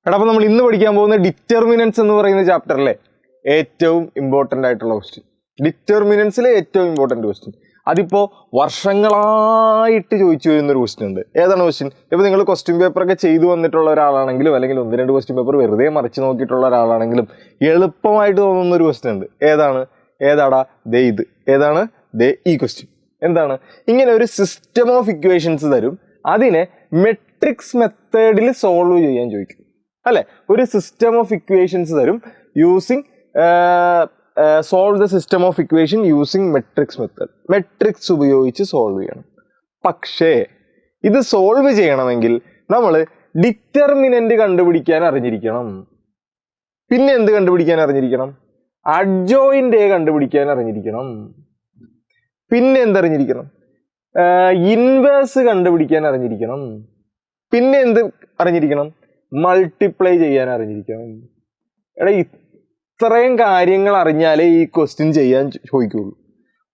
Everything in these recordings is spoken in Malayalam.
എടാ അപ്പോൾ നമ്മൾ ഇന്ന് പഠിക്കാൻ പോകുന്ന ഡിറ്റർമിനൻസ് എന്ന് പറയുന്ന ചാപ്റ്ററിലെ ഏറ്റവും ഇമ്പോർട്ടൻ്റ് ആയിട്ടുള്ള ക്വസ്റ്റ്യൻ, ഡിറ്റർമിനൻസിലെ ഏറ്റവും ഇമ്പോർട്ടൻ്റ് ക്വസ്റ്റ്യൻ. അതിപ്പോൾ വർഷങ്ങളായിട്ട് ചോദിച്ചു വരുന്നൊരു ക്വസ്റ്റ്യൻ ഉണ്ട്. ഏതാണ് ക്വസ്റ്റ്യൻ? ഇപ്പോൾ നിങ്ങൾ ക്വസ്റ്റ്യൻ പേപ്പറൊക്കെ ചെയ്തു വന്നിട്ടുള്ള ഒരാളാണെങ്കിലും അല്ലെങ്കിൽ 1-2 ക്വസ്റ്റ്യൻ പേപ്പർ വെറുതെ മറിച്ച് നോക്കിയിട്ടുള്ള ഒരാളാണെങ്കിലും എളുപ്പമായിട്ട് തോന്നുന്നൊരു ക്വസ്റ്റ്യൻ ഉണ്ട്. ഏതാടാ? ഏതാണ് ഈ ക്വസ്റ്റ്യൻ. എന്താണ്? ഇങ്ങനെ ഒരു സിസ്റ്റം ഓഫ് ഇക്വേഷൻസ് തരും, അതിനെ മെട്രിക്സ് മെത്തേഡിൽ സോൾവ് ചെയ്യാൻ ചോദിക്കും അല്ലെ. ഒരു സിസ്റ്റം ഓഫ് ഇക്വേഷൻസ് തരും, using solve the system of equation using matrix method. Matrix ഉപയോഗിച്ച് സോൾവ് ചെയ്യണം. പക്ഷേ ഇത് സോൾവ് ചെയ്യണമെങ്കിൽ നമ്മൾ ഡിറ്റർമിനന്റ് കണ്ടുപിടിക്കാൻ അറിഞ്ഞിരിക്കണം. പിന്നെ എന്ത് കണ്ടുപിടിക്കാൻ അറിഞ്ഞിരിക്കണം? അഡ്ജോയിന്റ് കണ്ടുപിടിക്കാൻ അറിഞ്ഞിരിക്കണം. പിന്നെ എന്തറിഞ്ഞിരിക്കണം? ഇൻവേഴ്സ് കണ്ടുപിടിക്കാൻ അറിഞ്ഞിരിക്കണം. പിന്നെ എന്ത് അറിഞ്ഞിരിക്കണം? മൾട്ടിപ്ലൈ ചെയ്യാൻ അറിഞ്ഞിരിക്കണം. എടാ, ഇത്രയും കാര്യങ്ങൾ അറിഞ്ഞാലേ ഈ ക്വസ്റ്റ്യൻ ചെയ്യാൻ ചോദിക്കുള്ളൂ.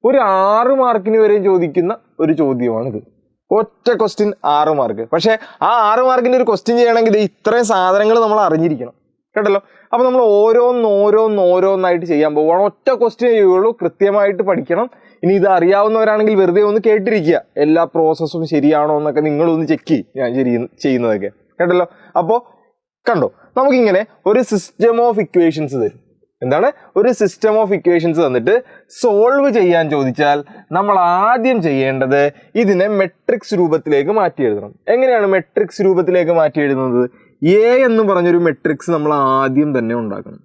ഒരു 6 മാർക്കിന് വരെ ചോദിക്കുന്ന ഒരു ചോദ്യമാണിത്. ഒറ്റ ക്വസ്റ്റ്യൻ 6 മാർക്ക്. പക്ഷേ ആ 6 മാർക്കിൻ്റെ ഒരു ക്വസ്റ്റ്യൻ ചെയ്യണമെങ്കിൽ ഇത്രയും സാധനങ്ങൾ നമ്മൾ അറിഞ്ഞിരിക്കണം, കേട്ടല്ലോ. അപ്പോൾ നമ്മൾ ഓരോന്നായിട്ട് ചെയ്യാൻ പോവുകയാണ്. ഒറ്റ ക്വസ്റ്റ്യൻ ചെയ്യുള്ളൂ, കൃത്യമായിട്ട് പഠിക്കണം. ഇനി ഇത് അറിയാവുന്നവരാണെങ്കിൽ വെറുതെ ഒന്ന് കേട്ടിരിക്കുക, എല്ലാ പ്രോസസ്സും ശരിയാണോ എന്നൊക്കെ നിങ്ങളൊന്ന് ചെക്ക് ചെയ്യും, ഞാൻ ചെയ്യുന്നതൊക്കെ, കേട്ടല്ലോ. അപ്പോൾ കണ്ടോ, നമുക്കിങ്ങനെ ഒരു സിസ്റ്റം ഓഫ് ഇക്വേഷൻസ് തരും. എന്താണ്? ഒരു സിസ്റ്റം ഓഫ് ഇക്വേഷൻസ് തന്നിട്ട് സോൾവ് ചെയ്യാൻ ചോദിച്ചാൽ നമ്മൾ ആദ്യം ചെയ്യേണ്ടത് ഇതിനെ മെട്രിക്സ് രൂപത്തിലേക്ക് മാറ്റി എഴുതണം. എങ്ങനെയാണ് മെട്രിക്സ് രൂപത്തിലേക്ക് മാറ്റി എഴുതുന്നത്? എ എന്ന് പറഞ്ഞൊരു മെട്രിക്സ് നമ്മൾ ആദ്യം തന്നെ ഉണ്ടാക്കണം.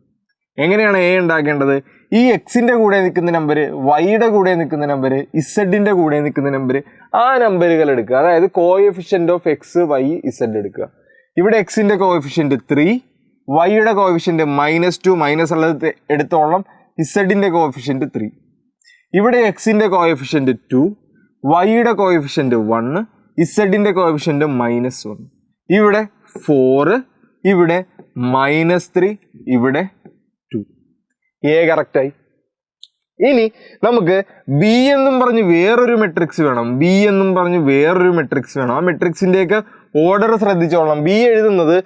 എങ്ങനെയാണ് എ ഉണ്ടാക്കേണ്ടത്? ഈ എക്സിൻ്റെ കൂടെ നിൽക്കുന്ന നമ്പർ, വൈയുടെ കൂടെ നിൽക്കുന്ന നമ്പർ, ഇസഡിൻ്റെ കൂടെ നിൽക്കുന്ന നമ്പർ, ആ നമ്പറുകൾ എടുക്കുക. അതായത് coefficient of X, Y, Z എടുക്കുക. ഇവിടെ എക്സിൻ്റെ കോഎഫിഷ്യൻ്റ് 3, വൈയുടെ കോഎഫിഷ്യൻ്റ് -2, മൈനസ് ഉള്ളത് എടുത്തോളം, ഇസഡിൻ്റെ കോഎഫിഷ്യൻ്റ് 3. ഇവിടെ എക്സിൻ്റെ കോഎഫിഷ്യൻ്റ് 2, വൈയുടെ കോഎഫിഷ്യൻ്റ് 1, ഇസഡിൻ്റെ കോഎഫിഷ്യൻ്റ് -1. ഇവിടെ 4, ഇവിടെ -3, ഇവിടെ 2. എ കറക്റ്റായി. ഇനി നമുക്ക് ബി എന്നും പറഞ്ഞ് വേറൊരു മെട്രിക്സ് വേണം. ആ മെട്രിക്സിൻ്റെയൊക്കെ ഓർഡർ ശ്രദ്ധിച്ചോളണം. ബി എഴുതുന്നത്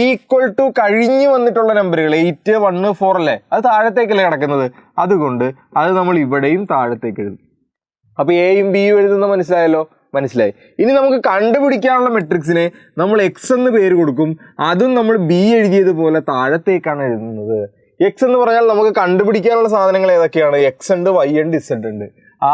ഈക്വൽ ടു കഴിഞ്ഞു വന്നിട്ടുള്ള നമ്പറുകൾ 8, 1, 4 അല്ലേ, അത് താഴത്തേക്കല്ലേ കിടക്കുന്നത്. അതുകൊണ്ട് അത് നമ്മൾ ഇവിടെയും താഴത്തേക്ക് എഴുതും. അപ്പോൾ എയും ബിയും എഴുതുന്ന മനസ്സിലായി. ഇനി നമുക്ക് കണ്ടുപിടിക്കാനുള്ള മെട്രിക്സിനെ നമ്മൾ എക്സ് എന്ന് പേര് കൊടുക്കും. അതും നമ്മൾ ബി എഴുതിയതുപോലെ താഴത്തേക്കാണ് എഴുതുന്നത്. എക്സ് എന്ന് പറഞ്ഞാൽ നമുക്ക് കണ്ടുപിടിക്കാനുള്ള സാധനങ്ങൾ ഏതൊക്കെയാണ്? എക്സ് ഉണ്ട്, വൈ ഉണ്ട്, ഇസഡ് ഉണ്ട്. ആ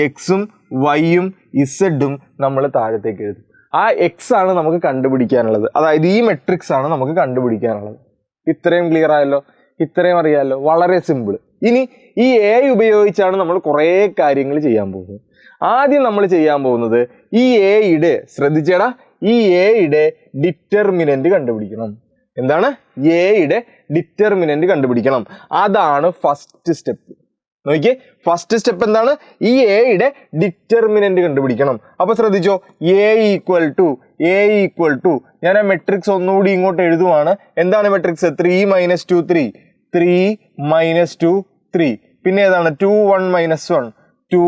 എക്സും വൈയും ഇസഡും നമ്മൾ താഴത്തേക്ക് എഴുതും. ആ എക്സ് ആണ് നമുക്ക് കണ്ടുപിടിക്കാനുള്ളത്, അതായത് ഈ മെട്രിക്സ് ആണ് നമുക്ക് കണ്ടുപിടിക്കാനുള്ളത്. ഇത്രയും ക്ലിയർ ആയല്ലോ, ഇത്രയും അറിയാമല്ലോ, വളരെ സിമ്പിൾ. ഇനി ഈ എ ഉപയോഗിച്ചാണ് നമ്മൾ കുറേ കാര്യങ്ങൾ ചെയ്യാൻ പോകുന്നത്. ആദ്യം നമ്മൾ ചെയ്യാൻ പോകുന്നത് ഈ എയുടെ, ശ്രദ്ധിച്ചേടാ, ഈ എയുടെ ഡിറ്റർമിനന്റ് കണ്ടുപിടിക്കണം. എന്താണ്? എയുടെ ഡിറ്റർമിനന്റ് കണ്ടുപിടിക്കണം. അതാണ് ഫസ്റ്റ് സ്റ്റെപ്പ്. നോക്കിയേ, ഫസ്റ്റ് സ്റ്റെപ്പ് എന്താണ്? ഈ എയുടെ ഡിറ്റർമിനന്റ് കണ്ടുപിടിക്കണം. അപ്പൊ ശ്രദ്ധിച്ചോ, എ ഈക്വൽ ടു ഞാൻ ആ മെട്രിക്സ് ഒന്നുകൂടി ഇങ്ങോട്ട് എഴുതുവാണ്. എന്താണ് മെട്രിക്സ്? 3 - 2 3, 3 - 2 3. പിന്നെ ഏതാണ്? 2 1 - 1, 2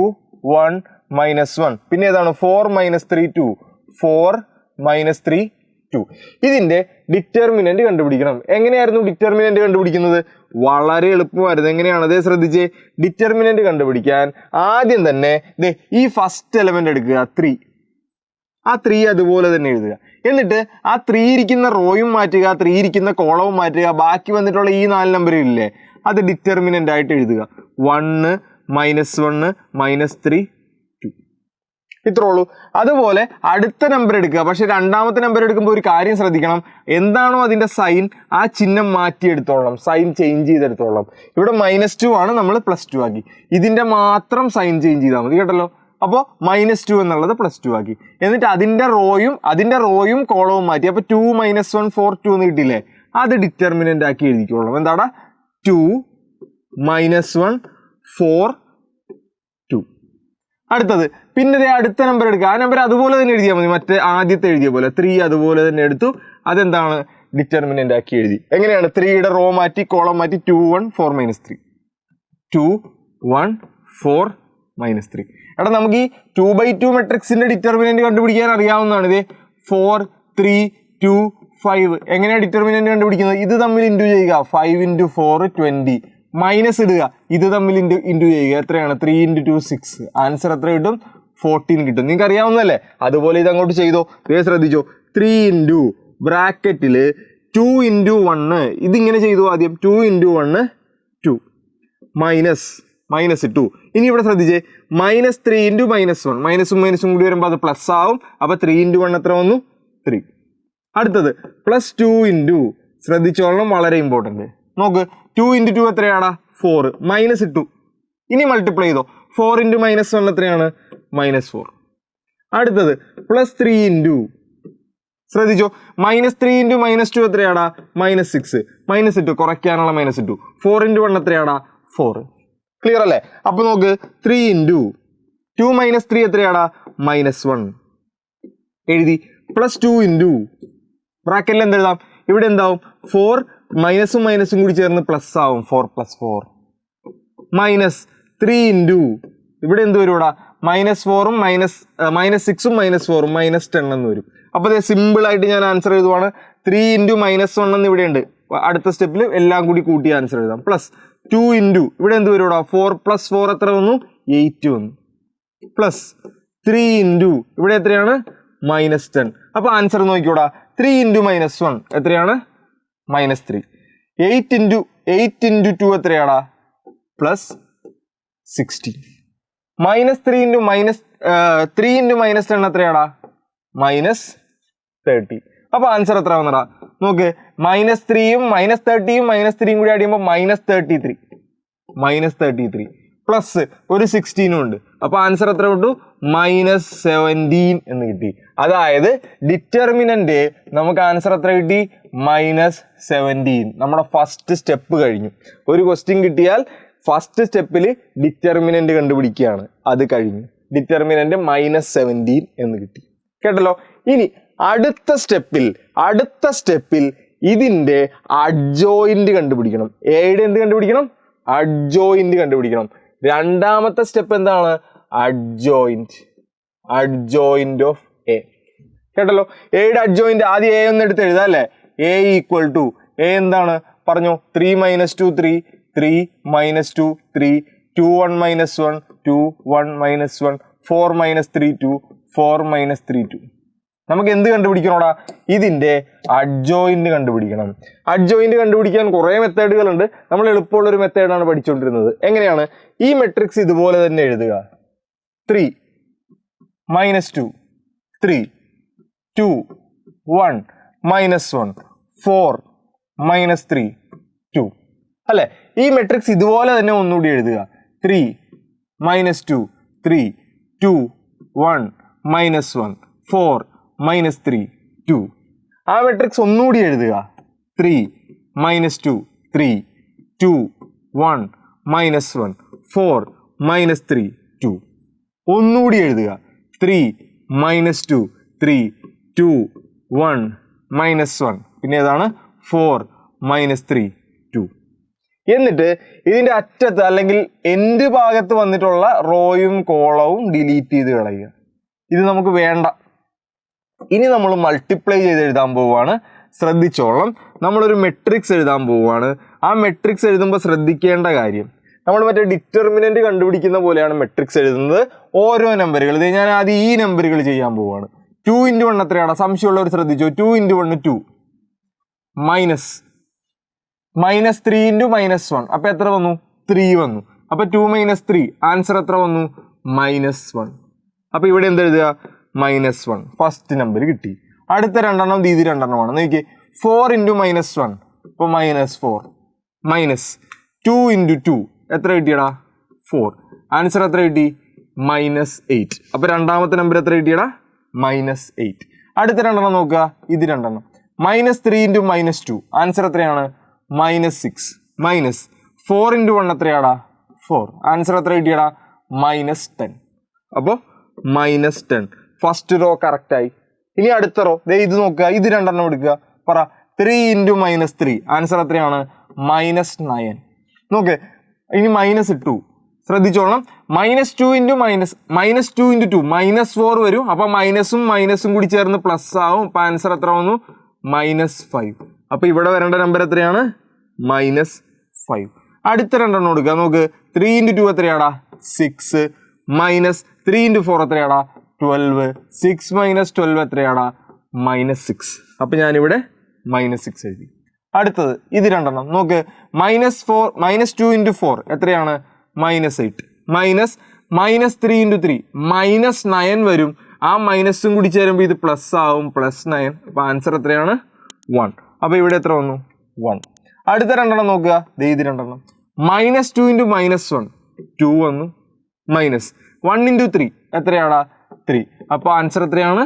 1 - 1. പിന്നെ ഏതാണ്? 4 - 3 2, 4 - 3 2. ഇതിന്റെ ഡിറ്റർമിനന്റ് കണ്ടുപിടിക്കണം. എങ്ങനെയായിരുന്നു ഡിറ്റർമിനന്റ് കണ്ടുപിടിക്കുന്നത്? വളരെ എളുപ്പമായിരുന്നു. എങ്ങനെയാണ്? അതേ ശ്രദ്ധിച്ച്, ഡിറ്റർമിനന്റ് കണ്ടുപിടിക്കാൻ ആദ്യം തന്നെ ഈ ഫസ്റ്റ് എലമെന്റ് എടുക്കുക, 3. ആ 3 അതുപോലെ തന്നെ എഴുതുക. എന്നിട്ട് ആ 3 ഇരിക്കുന്ന റോയും മാറ്റുക, 3 ഇരിക്കുന്ന കോളവും മാറ്റുക. ബാക്കി വന്നിട്ടുള്ള ഈ 4 നമ്പറില്ലേ, അത് ഡിറ്റർമിനന്റ് ആയിട്ട് എഴുതുക. 1 -1 -3 2. ഇത്രേ ഉള്ളൂ. അതുപോലെ അടുത്ത നമ്പർ എടുക്കുക. പക്ഷെ രണ്ടാമത്തെ നമ്പർ എടുക്കുമ്പോൾ ഒരു കാര്യം ശ്രദ്ധിക്കണം. എന്താണോ അതിൻ്റെ സൈൻ, ആ ചിഹ്നം മാറ്റിയെടുത്തോളണം, സൈൻ ചേഞ്ച് ചെയ്തെടുത്തോളണം. ഇവിടെ -2 ആണ്, നമ്മൾ +2 ആക്കി. ഇതിൻ്റെ മാത്രം സൈൻ ചേഞ്ച് ചെയ്താൽ മതി, കേട്ടല്ലോ. അപ്പോൾ -2 എന്നുള്ളത് +2 ആക്കി. എന്നിട്ട് അതിൻ്റെ റോയും കോളവും മാറ്റി. അപ്പോൾ 2 - 1 4 2 എന്ന് കിട്ടിയില്ലേ, അത് ഡിറ്റർമിനന്റ് ആക്കി എഴുതിക്കോളണം. എന്താണ്? 2 - 1 4 2. അടുത്തത് പിന്നെ അടുത്ത നമ്പർ എടുക്കുക. ആ നമ്പർ അതുപോലെ തന്നെ എഴുതിയാൽ മതി, മറ്റേ ആദ്യത്തെ എഴുതിയ പോലെ. 3 അതുപോലെ തന്നെ എടുത്തു, അതെന്താണ്? ഡിറ്റർമിനന്റ് ആക്കി എഴുതി. എങ്ങനെയാണ്? 3യുടെ റോ മാറ്റി, കോളം മാറ്റി. 2 1 4 -3, 2 1 4 -3. എടാ, നമുക്ക് ഈ 2 by 2 മെട്രിക്സിന്റെ ഡിറ്റർമിനന്റ് കണ്ടുപിടിക്കാൻ അറിയാവുന്നതാണ്. ഇത് 4 3 2 5. എങ്ങനെയാണ് ഡിറ്റർമിനന്റ് കണ്ടുപിടിക്കുന്നത്? ഇത് തമ്മിൽ ഇൻറ്റു ചെയ്യുക, 5 × 4 20, മൈനസ് ഇടുക, ഇത് തമ്മിൽ ഇൻറ്റു ചെയ്യുക, എത്രയാണ്? 3 × 2 6. ആൻസർ എത്ര കിട്ടും? 14 കിട്ടും. നിങ്ങൾക്ക് അറിയാവുന്നതല്ലേ? അതുപോലെ ഇത് അങ്ങോട്ട് ചെയ്തോ. ഇതേ ശ്രദ്ധിച്ചോ, 3 ഇൻറ്റു ബ്രാക്കറ്റിൽ 2 × 1, ഇതിങ്ങനെ ചെയ്തു ആദ്യം, 2 × 1 2 മൈനസ് 2. ഇനി ഇവിടെ ശ്രദ്ധിച്ചേ, -3 × -1, മൈനസും മൈനസും കൂടി വരുമ്പോൾ അത് പ്ലസ് ആവും. അപ്പോൾ 3 × 1 എത്ര വന്നു? 3. അടുത്തത് +2 ഇൻറ്റു, ശ്രദ്ധിച്ചോളണം, വളരെ ഇമ്പോർട്ടൻറ്റ്. നോക്ക്, 2 × 2 എത്രയാടാ? 4, -2. ഇനി മൾട്ടിപ്ലൈ ചെയ്തോ, 4 × -1 എത്രയാണ്? -4. അടുത്തത് +3 ഇൻറ്റു, ശ്രദ്ധിച്ചോ, -3 × -2 എത്രയാടാ? -6, -2 കുറയ്ക്കാനുള്ള -2. 4 × 1 എത്രയാടാ? 4. ക്ലിയർ അല്ലേ? അപ്പൊ നോക്ക്, 3 ഇൻറ്റു 2 - 3 എത്രയാടാ? -1 എഴുതി. +2 ഇൻറ്റു ബ്രാക്കറ്റിൽ എന്തെഴുതാം? ഇവിടെ എന്താവും? 4 മൈനസും മൈനസും കൂടി ചേർന്ന് പ്ലസ് ആവും, 4 + 4. -3 ഇൻറ്റു ഇവിടെ എന്ത് വരും? ഇവിടെ -4ഉം -6ഉം -4ഉം -10 എന്ന് വരും. അപ്പോൾ അത് സിമ്പിൾ ആയിട്ട് ഞാൻ ആൻസർ എഴുതുവാണ്. 3 ഇൻറ്റു -1 എന്ന് ഇവിടെ ഉണ്ട്. അടുത്ത സ്റ്റെപ്പിൽ എല്ലാം കൂടി കൂട്ടി ആൻസർ എഴുതാം. +2 ഇൻറ്റു ഇവിടെ എന്ത് വരും? ഇവിടെ 4 + 4 എത്ര വന്നു? 8 വന്നു. +3 ഇൻറ്റു ഇവിടെ എത്രയാണ്? -10. അപ്പോൾ ആൻസർ നോക്കിയോടാ, 3 × -1 എത്രയാണ്? -3. 8 × 2 എത്രയാടാ? +16. -3 × -10 എത്രയാടാ? -30. അപ്പോൾ ആൻസർ എത്ര വന്നടാ? നോക്ക്, -3ഉം -30ഉം -3ഉം കൂടി ആഡ് ചെയ്യുമ്പോൾ -33 പ്ലസ് ഒരു 16ഉം ഉണ്ട്. അപ്പോൾ ആൻസർ എത്ര കിട്ടു? -17 എന്ന് കിട്ടി. അതായത് ഡിറ്റർമിനന്റ് നമുക്ക് ആൻസർ എത്ര കിട്ടി? -17. നമ്മുടെ ഫസ്റ്റ് സ്റ്റെപ്പ് കഴിഞ്ഞു. ഒരു ക്വസ്റ്റ്യൻ കിട്ടിയാൽ ഫസ്റ്റ് സ്റ്റെപ്പിൽ ഡിറ്റർമിനന്റ് കണ്ടുപിടിക്കുകയാണ്, അത് കഴിഞ്ഞു. ഡിറ്റർമിനന്റ് -17 എന്ന് കിട്ടി. കേട്ടല്ലോ? ഇനി അടുത്ത സ്റ്റെപ്പിൽ ഇതിന്റെ അഡ്ജോയിന്റ് കണ്ടുപിടിക്കണം. എയുടെ എന്ത് കണ്ടുപിടിക്കണം? അഡ്ജോയിന്റ് കണ്ടുപിടിക്കണം. രണ്ടാമത്തെ സ്റ്റെപ്പ് എന്താണ്? Adjoint of A. കേട്ടല്ലോ? എയുടെ അഡ്ജോയിന്റ് ആദ്യം എ ഒന്ന് എടുത്ത് എഴുതാം അല്ലേ? എ = എ എന്താണ് പറഞ്ഞോ? 3 - 2 3, 3 - 2 3, 2 1 - 1 2 1 - 1 4 - 3 2 4 - 3 2. നമുക്ക് എന്ത് കണ്ടുപിടിക്കണോടാ? ഇതിന്റെ അഡ്ജോയിന്റ് കണ്ടുപിടിക്കണം. അഡ്ജോയിന്റ് കണ്ടുപിടിക്കാൻ കുറേ മെത്തേഡുകളുണ്ട്. നമ്മൾ എളുപ്പമുള്ളൊരു മെത്തേഡാണ് പഠിച്ചുകൊണ്ടിരുന്നത്. എങ്ങനെയാണ്? ഈ മെട്രിക്സ് ഇതുപോലെ തന്നെ എഴുതുക. 3 - 2 3 2 1 - 1 4 - 3 2 അല്ലെ? ഈ മെട്രിക്സ് ഇതുപോലെ തന്നെ ഒന്നുകൂടി എഴുതുക. 3 - 2 3 2 1 - 1 4 - 3 2. ആ മെട്രിക്സ് ഒന്നുകൂടി എഴുതുക. 3 - 2 3 2 1 - 1 4 - 3 2. ഒന്നുകൂടി എഴുതുക. 3 - 2 3 2 1 - 1 പിന്നെ ഏതാണ്? 4 - 3 2. എന്നിട്ട് ഇതിന്റെ അറ്റത്ത് അല്ലെങ്കിൽ എൻഡ് ഭാഗത്ത് വന്നിട്ടുള്ള റോയും കോളവും ഡിലീറ്റ് ചെയ്ത് കളയുക. ഇത് നമുക്ക് വേണ്ട. ഇനി നമ്മൾ മൾട്ടിപ്ലൈ ചെയ്ത് എഴുതാൻ പോവുകയാണ്. ശ്രദ്ധിച്ചോളം, നമ്മളൊരു മെട്രിക്സ് എഴുതാൻ പോവുകയാണ്. ആ മെട്രിക്സ് എഴുതുമ്പോൾ ശ്രദ്ധിക്കേണ്ട കാര്യം, നമ്മൾ മറ്റേ ഡിറ്റർമിനന്റ് കണ്ടുപിടിക്കുന്ന പോലെയാണ് മെട്രിക്സ് എഴുതുന്നത്. ഓരോ നമ്പറുകൾ, ഇത് ഞാൻ ആദ്യം ഈ നമ്പറുകൾ ചെയ്യാൻ പോവുകയാണ്. 2 × 1 എത്രയാണ്? സംശയമുള്ളവർ ശ്രദ്ധിച്ചോ. 2 × 1 2 -3 × -1 അപ്പൊ എത്ര വന്നു? 3 വന്നു. അപ്പൊ 2 - 3 ആൻസർ എത്ര വന്നു? -1. അപ്പൊ ഇവിടെ എന്ത് എഴുതുക? -1. ഫസ്റ്റ് നമ്പർ കിട്ടി. അടുത്ത രണ്ടെണ്ണം ഇത് രണ്ടെണ്ണമാണ്. നോക്കിയേ, 4 × -1 ഇപ്പൊ -4 -2 × 2 എത്ര കിട്ടിയടാ? 4. ആൻസർ എത്ര കിട്ടി? -8. അപ്പൊ രണ്ടാമത്തെ നമ്പർ എത്ര കിട്ടിയടാ? -8. അടുത്ത രണ്ടെണ്ണം നോക്കുക, ഇത് രണ്ടെണ്ണം. -3 × -2 ആൻസർ എത്രയാണ്? -6. -4 × 1 എത്രയാടാ? 4. ആൻസർ എത്ര കിട്ടിയടാ? -10. അപ്പോൾ -10. ഫസ്റ്റ് റോ കറക്റ്റ് ആയി. ഇനി അടുത്ത റോ ഇത് നോക്കുക, ഇത് രണ്ടെണ്ണം എടുക്കുക. പറ, 3 × -3 ആൻസർ എത്രയാണ്? -9. നോക്ക്, ഇനി -2 ശ്രദ്ധിച്ചോളണം. -2 × -2 × 2 -4 വരും. അപ്പൊ മൈനസും മൈനസും കൂടി ചേർന്ന് പ്ലസ് ആവും. അപ്പൊ ആൻസർ എത്ര വന്നു? -5. അപ്പൊ ഇവിടെ വരേണ്ട നമ്പർ എത്രയാണ്? -5. അടുത്ത രണ്ടെണ്ണം കൊടുക്കുക. നോക്ക്, 3 × 2 എത്രയാടാ? 6. -3 × 4 എത്രയാടാ? 12. 6 - 12 എത്രയാടാ? -6. അപ്പൊ ഞാനിവിടെ -6 എഴുതി. അടുത്തത് ഇത് രണ്ടെണ്ണം നോക്ക്. -2 × 4 എത്രയാണ്? -8. -3 × 3 -9 വരും. ആ മൈനസും കൂടി ചേരുമ്പോൾ ഇത് പ്ലസ് ആവും, +9. അപ്പൊ ആൻസർ എത്രയാണ്? 1. അപ്പൊ ഇവിടെ എത്ര വന്നു? 1. അടുത്ത രണ്ടെണ്ണം നോക്കുക. ഇത് രണ്ടെണ്ണം. -2 × -1 2 വന്നു. -1 × 3 എത്രയാടാ? 3. അപ്പൊ ആൻസർ എത്രയാണ്?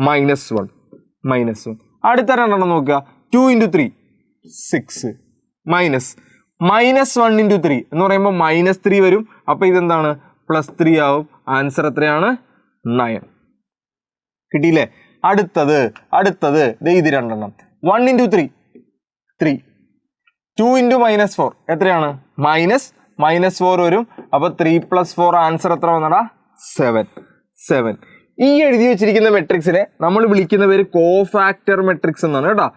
-1. അടുത്ത രണ്ടെണ്ണം നോക്കുക. 2 × 3 6 -1 × 3 എന്ന് പറയുമ്പോൾ -3 വരും. അപ്പൊ ഇതെന്താണ്? +3 ആവും. ആൻസർ എത്രയാണ്? 9. കിട്ടിയില്ലേ? അടുത്തത് ഇത് രണ്ടെണ്ണം. 1 × 3 3. 2 × -4 എത്രയാണ്? -4 വരും. അപ്പൊ 3 + 4 ആൻസർ എത്ര വന്നടാ? 7. ഈ എഴുതി വെച്ചിരിക്കുന്ന മെട്രിക്സിനെ നമ്മൾ വിളിക്കുന്ന പേര് കോഫാക്ടർ മെട്രിക്സ് എന്നാണ് കേട്ടോ.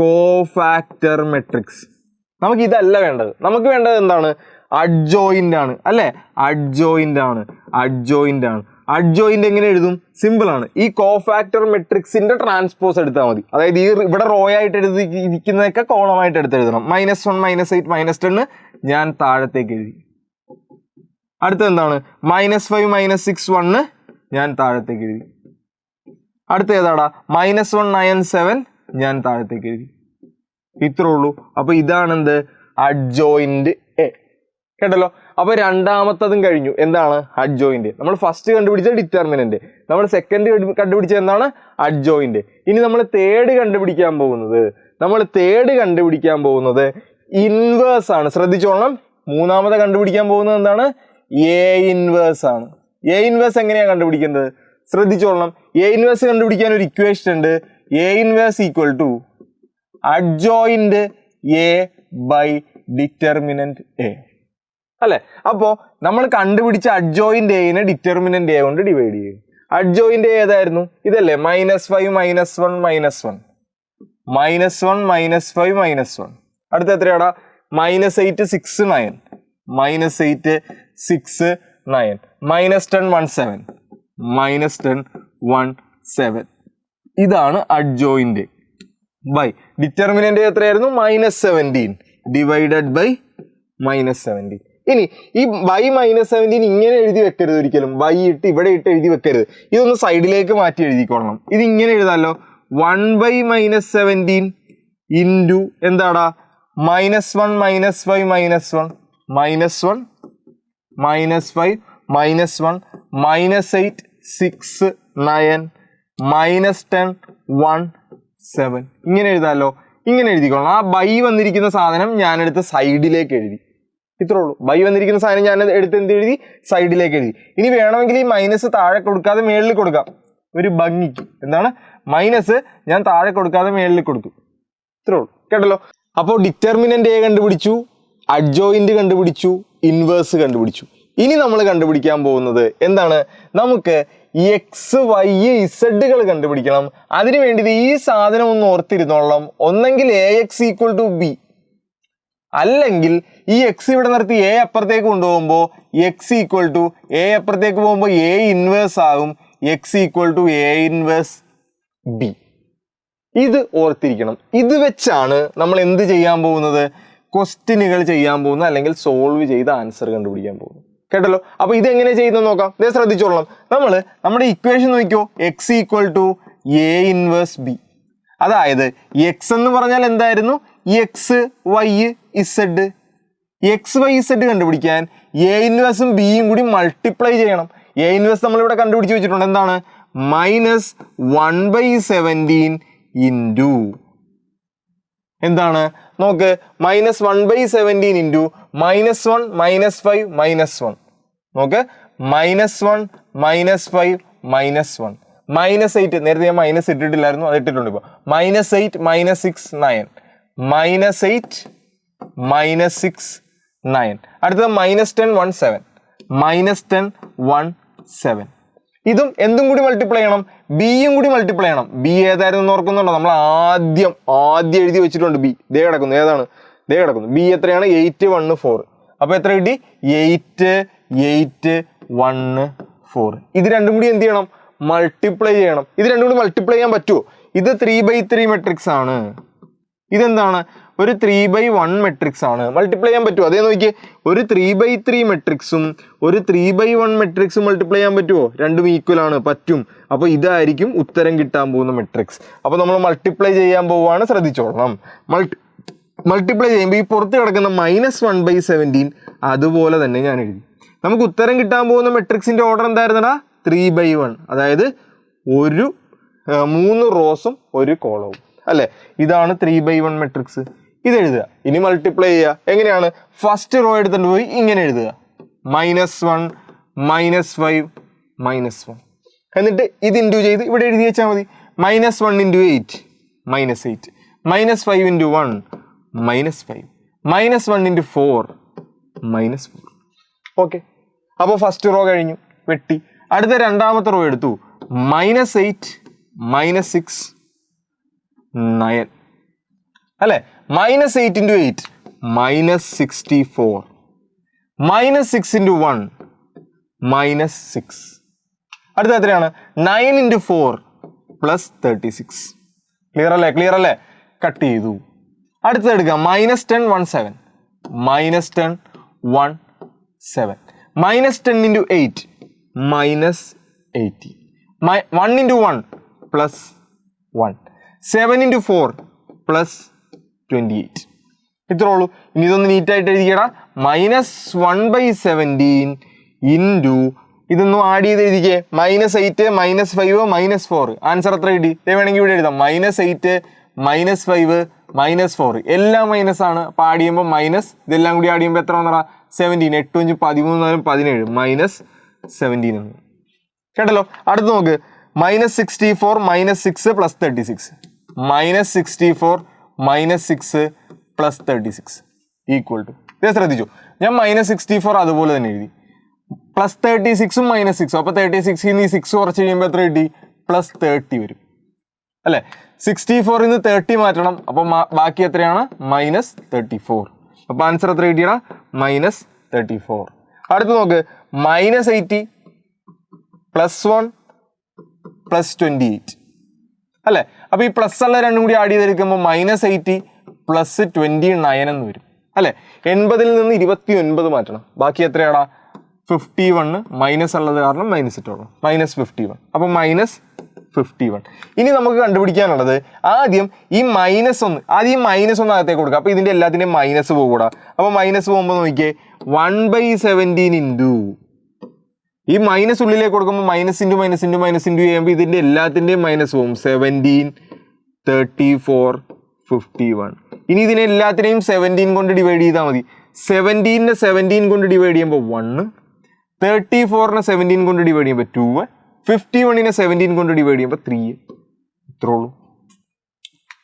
Cofactor matrix. നമുക്ക് ഇതല്ല വേണ്ടത്. നമുക്ക് വേണ്ടത് എന്താണ്? അഡ്ജോയിന്റ് ആണ് അല്ലെ? അഡ്ജോയിന്റ് ആണ്. അഡ്ജോയിന്റ് എങ്ങനെ എഴുതും? സിമ്പിൾ ആണ്. ഈ കോഫാക്ടർ മെട്രിക്സിന്റെ ട്രാൻസ്പോസ് എടുത്താൽ മതി. അതായത് ഈ ഇവിടെ റോ ആയിട്ട് ഇരിക്കുന്നതൊക്കെ കോളമായിട്ട് എടുത്തെഴുതണം. -1 -8 -10 ഞാൻ താഴത്തേക്ക് എഴുതി. അടുത്ത എന്താണ്? -5 -6 1 ഞാൻ താഴത്തേക്ക് എഴുതി. അടുത്ത ഏതാടാ? -1 9 7 ഞാൻ താഴത്തേക്ക് എഴുതി. ഇത്രേ ഉള്ളൂ. അപ്പൊ ഇതാണ് എന്ത്? Adjoint A. കേട്ടല്ലോ? അപ്പൊ രണ്ടാമത്തതും കഴിഞ്ഞു. എന്താണ്? അഡ്ജോയിന്റ്. നമ്മൾ ഫസ്റ്റ് കണ്ടുപിടിച്ച ഡിറ്റർമിനന്റ്, നമ്മൾ സെക്കൻഡ് കണ്ടുപിടിച്ച എന്താണ്? അഡ്ജോയിന്റ്. ഇനി നമ്മൾ തേർഡ് കണ്ടുപിടിക്കാൻ പോകുന്നത് ഇൻവേഴ്സ് ആണ്. ശ്രദ്ധിച്ചോളണം. മൂന്നാമത് കണ്ടുപിടിക്കാൻ പോകുന്നത് എന്താണ്? എ ഇൻവേഴ്സ് ആണ്. എ ഇൻവേഴ്സ് എങ്ങനെയാണ് കണ്ടുപിടിക്കുന്നത്? ശ്രദ്ധിച്ചോളണം. എ ഇൻവേഴ്സ് കണ്ടുപിടിക്കാൻ ഒരു ഇക്വേഷൻ ഉണ്ട്. A inverse = adjoint A by determinant A അല്ലെ? അപ്പോ നമ്മൾ കണ്ടുപിടിച്ച അഡ്ജോയിന്റ് എനെ ഡിറ്റർമിനന്റ് എ കൊണ്ട് ഡിവൈഡ് ചെയ്യും. അഡ്ജോയിന്റ് എ ഏതായിരുന്നു? ഇതല്ലേ? -5 -1 -1 -1 -5 -1. അടുത്ത എത്രയാടാ? -8 6 9 -8 6 9 -10 1 7 -10 1 7. ഇതാണ് അഡ്ജോയിന്റ് ബൈ ഡിറ്റർമിനന്റ് എത്രയായിരുന്നു? -17 ഡിവൈഡഡ് ബൈ -17. ഇനി ഈ ബൈ -17 ഇങ്ങനെ എഴുതി വെക്കരുത് ഒരിക്കലും. ബൈ ഇട്ട് ഇവിടെ ഇട്ട് എഴുതി വെക്കരുത്. ഇതൊന്ന് സൈഡിലേക്ക് മാറ്റി എഴുതിക്കൊള്ളണം. ഇത് ഇങ്ങനെ എഴുതാലോ. 1/-17 ഇൻറ്റു എന്താടാ? -1 -5 -1 -1 -5 -1 -8 6 9 -10 1 7. ഇങ്ങനെ എഴുതാലോ. ഇങ്ങനെ എഴുതിക്കൊള്ളണം. ആ ബൈ വന്നിരിക്കുന്ന സാധനം ഞാനെടുത്ത് സൈഡിലേക്ക് എഴുതി. ഇത്രേ ഉള്ളൂ. ബൈ വന്നിരിക്കുന്ന സാധനം ഞാൻ എടുത്ത് എന്ത് എഴുതി? സൈഡിലേക്ക് എഴുതി. ഇനി വേണമെങ്കിൽ ഈ മൈനസ് താഴെ കൊടുക്കാതെ മേളിൽ കൊടുക്കാം, ഒരു ഭംഗിക്ക്. എന്താണ്? മൈനസ് ഞാൻ താഴെ കൊടുക്കാതെ മേളിൽ കൊടുത്തു. ഇത്രേ ഉള്ളൂ. കേട്ടല്ലോ? അപ്പോൾ ഡിറ്റർമിനന്റ് എ കണ്ടുപിടിച്ചു, അഡ്ജോയിന്റ് കണ്ടുപിടിച്ചു, ഇൻവേഴ്സ് കണ്ടുപിടിച്ചു. ഇനി നമ്മൾ കണ്ടുപിടിക്കാൻ പോകുന്നത് എന്താണ്? നമുക്ക് എക്സ് വൈ ഇസഡുകൾ കണ്ടുപിടിക്കണം. അതിനു വേണ്ടി ഈ സാധനം ഒന്ന് ഓർത്തിരുന്നോളാം. ഒന്നെങ്കിൽ AX = B, അല്ലെങ്കിൽ ഈ എക്സ് ഇവിടെ നിർത്തി എ അപ്പുറത്തേക്ക് കൊണ്ടുപോകുമ്പോൾ എക്സ് ഈക്വൽ ടു എ അപ്പുറത്തേക്ക് പോകുമ്പോൾ എ ഇൻവേഴ്സ് ആകും. X equal to A inverse B. ഇത് ഓർത്തിരിക്കണം. ഇത് വെച്ചാണ് നമ്മൾ എന്ത് ചെയ്യാൻ പോകുന്നത്? ക്വസ്റ്റ്യനുകൾ ചെയ്യാൻ പോകുന്നത്, അല്ലെങ്കിൽ സോൾവ് ചെയ്ത ആൻസർ കണ്ടുപിടിക്കാൻ പോകുന്നത്. കേട്ടല്ലോ? അപ്പൊ ഇതെങ്ങനെ ചെയ്യുന്നത് നോക്കാം. ഇതേ ശ്രദ്ധിച്ചോളാം. നമ്മുടെ ഇക്വേഷൻ നോക്കിയോ. X equal to A inverse B. അതായത് എക്സ് എന്ന് പറഞ്ഞാൽ എന്തായിരുന്നു? X Y Z. X Y Z കണ്ടുപിടിക്കാൻ എ ഇൻവേഴ്സും ബിയും കൂടി മൾട്ടിപ്ലൈ ചെയ്യണം. എ ഇൻവേഴ്സ് നമ്മളിവിടെ കണ്ടുപിടിച്ച് വെച്ചിട്ടുണ്ട്. എന്താണ്? -1/17 ഇൻറ്റു എന്താണ്? നോക്ക്, -1/17 ഇൻറ്റു -1 -5 -1. നോക്ക്, -1 -5 -1 -8. നേരത്തെ ഞാൻ മൈനസ് ഇട്ടിട്ടില്ലായിരുന്നു, അത് ഇട്ടിട്ടുണ്ട് ഇപ്പോൾ. -8 -6 9 -8 -6 9. അടുത്തത് -10 1 7 -10 1 7. ഇതും എന്തും കൂടി മൾട്ടിപ്ലൈ ചെയ്യണം? ബിയും കൂടി മൾട്ടിപ്ലൈ ചെയ്യണം. ബി ഏതായിരുന്നു ഓർക്കുന്നുണ്ടോ? നമ്മൾ ആദ്യം എഴുതി വെച്ചിട്ടുണ്ട് ബി. ദേ കിടക്കുന്നു. ഏതാണ്? ദേ കിടക്കുന്നു. ബി എത്രയാണ്? 8 1 4. അപ്പോൾ എത്ര കിട്ടി? 8 8 1 4. ഇത് രണ്ടും കൂടി എന്ത് ചെയ്യണം? മൾട്ടിപ്ലൈ ചെയ്യണം. ഇത് രണ്ടും കൂടി മൾട്ടിപ്ലൈ ചെയ്യാൻ പറ്റുമോ? ഇത് 3/3 മെട്രിക്സ് ആണ്. ഇതെന്താണ്? ഒരു 3/1 മെട്രിക്സ് ആണ്. മൾട്ടിപ്ലൈ ചെയ്യാൻ പറ്റുമോ? അതേ നോക്കിയേ, ഒരു 3/3 മെട്രിക്സും ഒരു 3/1 മെട്രിക്സും മൾട്ടിപ്ലൈ ചെയ്യാൻ പറ്റുമോ? രണ്ടും ഈക്വൽ ആണ്. പറ്റും. അപ്പോൾ ഇതായിരിക്കും ഉത്തരം കിട്ടാൻ പോകുന്ന മെട്രിക്സ്. അപ്പോൾ നമ്മൾ മൾട്ടിപ്ലൈ ചെയ്യാൻ പോവുകയാണ്. ശ്രദ്ധിച്ചോളണം. മൾട്ടിപ്ലൈ ചെയ്യുമ്പോൾ ഈ പുറത്ത് കിടക്കുന്ന -1/17 അതുപോലെ തന്നെ ഞാൻ എഴുതി. നമുക്ക് ഉത്തരം കിട്ടാൻ പോകുന്ന മെട്രിക്സിന്റെ ഓർഡർ എന്തായിരുന്നടാ? 3/1. അതായത് 3 റോസും 1 കോളവും അല്ലേ? ഇതാണ് 3/1 മെട്രിക്സ്. ഇത് എഴുതുക. ഇനി മൾട്ടിപ്ലൈ ചെയ്യുക. എങ്ങനെയാണ്? ഫസ്റ്റ് റോ എടുത്തിട്ട് പോയി ഇങ്ങനെ എഴുതുക. -1 -5 -1. എന്നിട്ട് ഇത് ഇൻറ്റു ചെയ്ത് ഇവിടെ എഴുതി വെച്ചാൽ മതി. -1 × 8 -8 -5 × 1 -5 -1 × 4 -4. ഓക്കെ. അപ്പോൾ ഫസ്റ്റ് റോ കഴിഞ്ഞു, വെട്ടി. അടുത്ത രണ്ടാമത്തെ റോ എടുത്തു. -8 -6 9 അല്ലേ? -8 × 8 -64 -6 × 1 -6. അടുത്ത എത്രയാണ്? 9 × 4 +36. ക്ലിയർ അല്ലേ? ക്ലിയർ അല്ലേ? കട്ട് ചെയ്തു. അടുത്തത് എടുക്കാം. -10 1 7 -10 1 7 -10 × 8 -80 1 × 1 +1 7 × 4 +28. ഇത്രേ ഉള്ളൂ. ഇനി ഇതൊന്ന് നീറ്റായിട്ട് എഴുതിക്കടാ. -1/17 ഇൻറ്റു ഇതൊന്നും ആഡ് ചെയ്ത് എഴുതിക്കേ. -8 -5 -4. ആൻസർ എത്ര കിട്ടി? വേണമെങ്കിൽ ഇവിടെ എഴുതാം. -8 -5 -4 എല്ലാം മൈനസ് ആണ്. അപ്പോൾ ആഡ് ചെയ്യുമ്പോൾ മൈനസ്, ഇതെല്ലാം കൂടി ആഡ് ചെയ്യുമ്പോൾ എത്ര വന്നടാ? 17. 8 5 13 17 -17 എന്ന്. കേട്ടല്ലോ? അടുത്ത് നോക്ക്. -64 -6 +36 -64 -6 +36 ഈക്വൽ ടു. ഇത് ശ്രദ്ധിച്ചു. ഞാൻ -64 അതുപോലെ തന്നെ എഴുതി. +36ഉം -6. അപ്പോൾ 36 ൽ 6 കുറച്ച് കഴിയുമ്പോൾ എത്ര കിട്ടി? +30 വരും അല്ലേ? 64 ൽ 30 മാറ്റണം. അപ്പോൾ ബാക്കി എത്രയാണ്? -34. അപ്പോൾ ആൻസർ എത്ര കിട്ടിയടാ? -34. അടുത്ത് നോക്ക്. -80 +1 +28 അല്ലേ? അപ്പോൾ ഈ പ്ലസ് ഉള്ള രണ്ടും കൂടി ആഡ് ചെയ്തെടുക്കുമ്പോൾ -80 +29 എന്ന് വരും അല്ലേ? 80 ൽ നിന്ന് 29 മാറ്റണം. ബാക്കി എത്രയാടാ? 51. മൈനസ് ഉള്ളത് കാരണം മൈനസ് ഇട്ടോളൂ. -51. അപ്പോൾ -51. ഇനി നമുക്ക് കണ്ടുപിടിക്കാനുള്ളത് ആദ്യം ഈ -1 അകത്തേക്ക് കൊടുക്കുക. അപ്പോൾ ഇതിൻ്റെ എല്ലാത്തിൻ്റെയും മൈനസ് പോകൂടാ. അപ്പോൾ മൈനസ് പോകുമ്പോൾ നോക്കിയേ, 1/17 ഇൻറ്റു ഈ മൈനസ് ഉള്ളിലേക്ക് കൊടുക്കുമ്പോൾ -**** ചെയ്യുമ്പോൾ ഇതിൻ്റെ എല്ലാത്തിൻ്റെയും മൈനസ് പോകും. 17 34 51. ഇനി ഇതിനെ എല്ലാത്തിനെയും 17 കൊണ്ട് ഡിവൈഡ് ചെയ്താൽ മതി. 17നെ 17 കൊണ്ട് ഡിവൈഡ് ചെയ്യുമ്പോൾ 1, 34നെ 17 കൊണ്ട് ഡിവൈഡ് ചെയ്യുമ്പോൾ 2, 51നെ 17 കൊണ്ട് ഡിവൈഡ് ചെയ്യുമ്പോൾ 3. ഇത്രേ ഉള്ളൂ.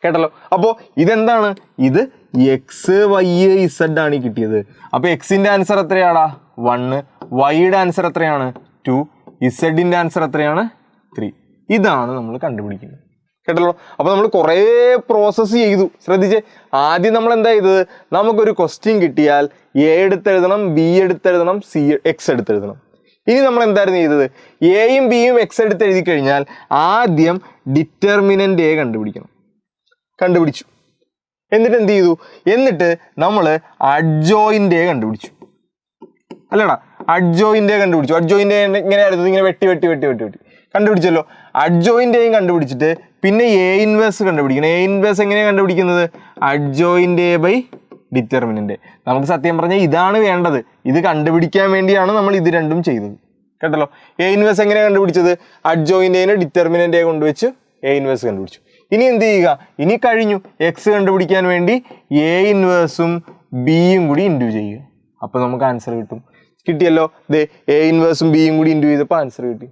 കേട്ടല്ലോ? അപ്പോൾ ഇതെന്താണ്? ഇത് XYZ ആണ് കിട്ടിയത്. അപ്പോൾ എക്സിൻ്റെ ആൻസർ എത്രയാടാ? 1. വൈയുടെ ആൻസർ എത്രയാണ്? 2. ഇസഡിൻ്റെ ആൻസർ എത്രയാണ്? 3. ഇതാണ് നമ്മൾ കണ്ടുപിടിക്കുന്നത്. കേട്ടല്ലോ? അപ്പോൾ നമ്മൾ കുറേ പ്രോസസ്സ് ചെയ്തു. ശ്രദ്ധിച്ചേ. ആദ്യം നമ്മൾ എന്താ ചെയ്തത്? നമുക്കൊരു ക്വസ്റ്റ്യൻ കിട്ടിയാൽ A എടുത്തെഴുതണം, B എടുത്തെഴുതണം, X എടുത്തെഴുതണം. ഇനി നമ്മൾ എന്തായിരുന്നു ചെയ്തത്? എയും ബിയും എക്സ് എടുത്ത് എഴുതി കഴിഞ്ഞാൽ ആദ്യം ഡിറ്റർമിനൻ്റ് A കണ്ടുപിടിച്ചു. എന്നിട്ട് എന്ത് ചെയ്തു? എന്നിട്ട് നമ്മൾ അഡ്ജോയിൻ്റ് A കണ്ടുപിടിച്ചു അല്ലടാ? അഡ്ജോയിൻ്റ് A കണ്ടുപിടിച്ചു. അഡ്ജോയിൻ്റ് A എങ്ങനെയായിരുന്നു? ഇങ്ങനെ വെട്ടി കണ്ടുപിടിച്ചല്ലോ. അഡ്ജോയിൻ്റ് Aയും കണ്ടുപിടിച്ചിട്ട് പിന്നെ A ഇൻവേഴ്സ് കണ്ടുപിടിക്കണം. A ഇൻവേഴ്സ് എങ്ങനെയാണ് കണ്ടുപിടിക്കുന്നത്? Adjoint A by determinant A. നമുക്ക് സത്യം പറഞ്ഞാൽ ഇതാണ് വേണ്ടത്. ഇത് കണ്ടുപിടിക്കാൻ വേണ്ടിയാണ് നമ്മൾ ഇത് രണ്ടും ചെയ്തത്. കേട്ടല്ലോ? A ഇൻവേഴ്സ് എങ്ങനെയാണ് കണ്ടുപിടിച്ചത്? അഡ്ജോയിൻ്റ് Aനെ ഡിറ്റർമിനൻ്റ് A കൊണ്ടുവച്ച് A ഇൻവേഴ്സ് കണ്ടുപിടിച്ചു. ഇനി എന്ത് ചെയ്യുക? ഇനി കഴിഞ്ഞു. എക്സ് കണ്ടുപിടിക്കാൻ വേണ്ടി A ഇൻവേഴ്സും ബിയും കൂടി ഇൻറ്റു ചെയ്യുക. അപ്പോൾ നമുക്ക് ആൻസർ കിട്ടും. കിട്ടിയല്ലോ? ദേ A ഇൻവേഴ്സും ബിയും കൂടി ഇൻറ്റു ചെയ്തപ്പോൾ ആൻസർ കിട്ടി.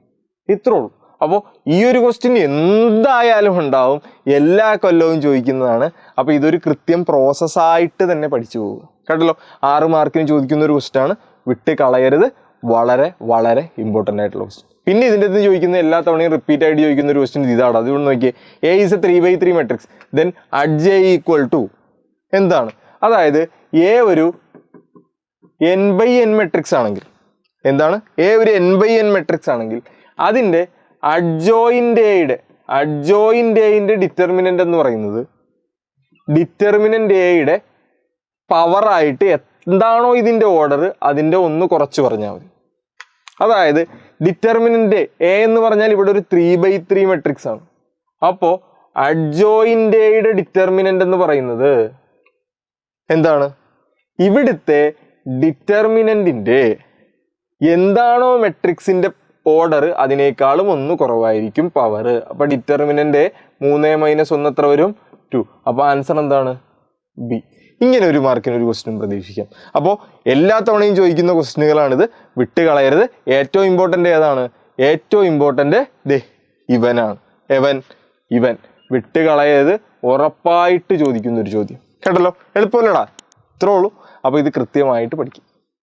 ഇത്രേ ഉള്ളൂ. അപ്പോൾ ഈ ഒരു ക്വസ്റ്റ്യൻ എന്തായാലും ഉണ്ടാവും. എല്ലാ കൊല്ലവും ചോദിക്കുന്നതാണ്. അപ്പോൾ ഇതൊരു കൃത്യം പ്രോസസ്സായിട്ട് തന്നെ പഠിച്ചു പോവുക. കേട്ടല്ലോ? 6 മാർക്കിന് ചോദിക്കുന്ന ഒരു ക്വസ്റ്റ്യൻ ആണ്. വിട്ട് കളയരുത്. വളരെ വളരെ ഇമ്പോർട്ടൻ്റ് ആയിട്ടുള്ള ക്വസ്റ്റ്യൻ. പിന്നെ ഇതിൻ്റെ അടുത്ത് ചോദിക്കുന്ന എല്ലാ തവണയും റിപ്പീറ്റ് ആയിട്ട് ചോദിക്കുന്ന ഒരു ക്വസ്റ്റ്യൻ ഇതാണ്. അതുകൊണ്ട് നോക്കിയേ, A is a 3/3 matrix, then at J equal to എന്താണ്? അതായത് എ ഒരു n/n മെട്രിക്സ് ആണെങ്കിൽ, എന്താണ്? എ ഒരു n/n മെട്രിക്സ് ആണെങ്കിൽ അതിൻ്റെ അഡ്ജോയിൻ്റ് എയുടെ ഡിറ്റർമിനൻ്റ് എന്ന് പറയുന്നത് ഡിറ്റർമിനൻ്റ് എയുടെ പവറായിട്ട് എന്താണോ ഇതിൻ്റെ ഓർഡർ അതിൻ്റെ ഒന്ന് കുറച്ച് പറഞ്ഞാൽ മതി. അതായത് ഡിറ്റർമിനൻ്റ് എ എന്ന് പറഞ്ഞാൽ ഇവിടെ ഒരു 3/3 മെട്രിക്സ് ആണ്. അപ്പോൾ അഡ്ജോയിൻ്റ് എയുടെ ഡിറ്റർമിനൻ്റ് എന്ന് പറയുന്നത് എന്താണ്? ഇവിടുത്തെ ഡിറ്റർമിനന്റിന്റെ എന്താണോ മെട്രിക്സിന്റെ ഓർഡർ അതിനേക്കാളും ഒന്ന് കുറവായിരിക്കും പവർ. അപ്പൊ ഡിറ്റർമിനന്റ് 3 - 1 എത്ര വരും? 2. അപ്പൊ ആൻസർ എന്താണ്? ബി. ഇങ്ങനെ ഒരു മാർക്കിന് ഒരു ക്വസ്റ്റ്യൻ പ്രതീക്ഷിക്കാം. അപ്പോൾ എല്ലാ തവണയും ചോദിക്കുന്ന ക്വസ്റ്റ്യനുകളാണിത്, വിട്ടുകളയരുത്. ഏറ്റവും ഇമ്പോർട്ടൻ്റ് ഏതാണ്? ഏറ്റവും ഇമ്പോർട്ടൻ്റ് ഇവനാണ്. ഇവൻ വിട്ടുകളയരുത്, ഉറപ്പായിട്ട് ചോദിക്കുന്ന ഒരു ചോദ്യം. കേട്ടല്ലോ, എളുപ്പമല്ലടാ, ഇത്രേ ഉള്ളൂ. അപ്പോൾ ഇത് കൃത്യമായിട്ട് പഠിക്കും.